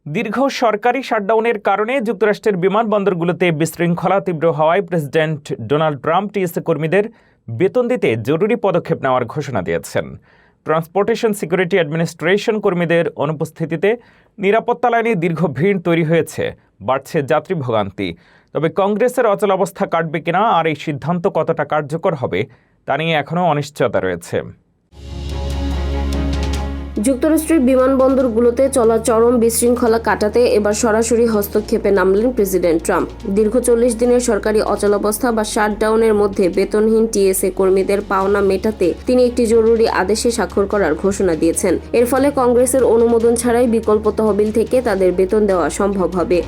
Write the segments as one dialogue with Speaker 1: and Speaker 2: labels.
Speaker 1: দীর্ঘ সরকারি শাটডাউনের কারণে যুক্তরাষ্ট্রের বিমানবন্দরগুলোতে বিশৃঙ্খলা তীব্র হওয়ায় প্রেসিডেন্ট ডোনাল্ড ট্রাম্প টিএসএ কর্মীদের বেতন দিতে জরুরি পদক্ষেপ নেওয়ার ঘোষণা দিয়েছেন। ট্রান্সপোর্টেশন সিকিউরিটি অ্যাডমিনিস্ট্রেশন কর্মীদের অনুপস্থিতিতে নিরাপত্তা লাইনে দীর্ঘ ভিড় তৈরি হয়েছে, বাড়ছে যাত্রী ভোগান্তি। তবে কংগ্রেসের অচলাবস্থা কাটবে কিনা আর এই সিদ্ধান্ত কতটা কার্যকর হবে তা নিয়ে এখনও অনিশ্চয়তা রয়েছে।
Speaker 2: যুক্তরাষ্ট্রের বিমানবন্দরগুলোতে চলা চরম বিশৃঙ্খলা কাটাতে এবার সরাসরি হস্তক্ষেপে নামলেন প্রেসিডেন্ট ট্রাম্প। দীর্ঘ 40 দিনের সরকারি অচলাবস্থা বা শাটডাউনের মধ্যে বেতনহীন টিএসএ কর্মীদের পাওনা মেটাতে তিনি একটি জরুরি আদেশে স্বাক্ষর করার ঘোষণা দিয়েছেন। এর ফলে কংগ্রেসের অনুমোদন ছাড়াই বিকল্প তহবিল থেকে তাদের বেতন দেওয়া সম্ভব হবে।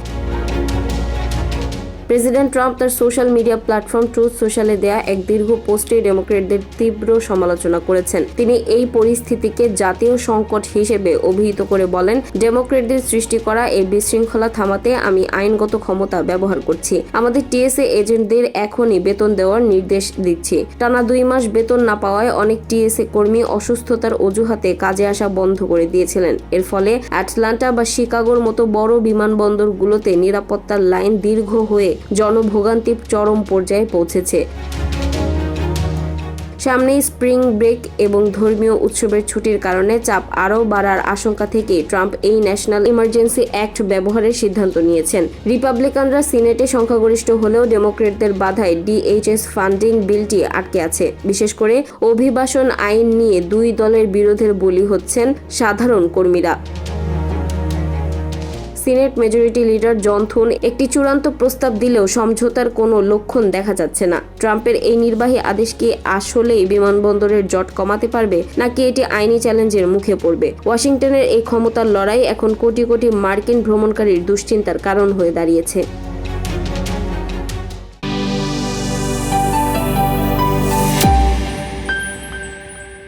Speaker 2: প্রেসিডেন্ট ট্রাম্প তার সোশ্যাল মিডিয়া প্ল্যাটফর্ম ট্রুথ সোশ্যালে দেয়া এক দীর্ঘ পোস্টে ডেমোক্র্যাটদের তীব্র সমালোচনা করেছেন। তিনি এই পরিস্থিতিকে জাতীয় সংকট হিসেবে অভিহিত করে বলেন, ডেমোক্র্যাটদের সৃষ্টি করা এই বিশৃঙ্খলা থামাতে আমি আইনগত ক্ষমতা ব্যবহার করছি। আমাদের টিএসএ এজেন্টদের এখনই বেতন দেওয়ার নির্দেশ দিচ্ছি। টানা 2 মাস বেতন না পাওয়ায় অনেক টিএসএ কর্মী অসুস্থতার অজুহাতে কাজে আসা বন্ধ করে দিয়েছিলেন। এর ফলে অ্যাটলান্টা বা শিকাগোর মতো বড় বিমানবন্দরগুলোতে নিরাপত্তার লাইন দীর্ঘ হয়ে জনভোগান্তি চরম পর্যায়ে পৌঁছেছে। সামনেই স্প্রিং ব্রেক এবং ধর্মীয় উৎসবের ছুটির কারণে চাপ আরও বাড়ার আশঙ্কা থেকে ট্রাম্প এই ন্যাশনাল ইমার্জেন্সি অ্যাক্ট ব্যবহারের সিদ্ধান্ত নিয়েছেন। রিপাবলিকানরা সিনেটে সংখ্যাগরিষ্ঠ হলেও ডেমোক্র্যাটদের বাধায় ডিএইচএস ফান্ডিং বিলটি আটকে আছে। বিশেষ করে অভিবাসন আইন নিয়ে 2 দলের বিরোধের বলি হচ্ছেন সাধারণ কর্মীরা। সিনেট মেজরিটি লিডার জন থুন একটি চূড়ান্ত প্রস্তাব দিলেও সমঝোতার কোনো লক্ষণ দেখা যাচ্ছে না। ট্রাম্পের এই নির্বাহী আদেশ কি আসলেই বিমানবন্দরের জট কমাতে পারবে, নাকি এটি আইনি চ্যালেঞ্জের মুখে পড়বে? ওয়াশিংটনের এই ক্ষমতার লড়াই এখন কোটি কোটি মার্কিন ভ্রমণকারীর দুশ্চিন্তার কারণ হয়ে দাঁড়িয়েছে।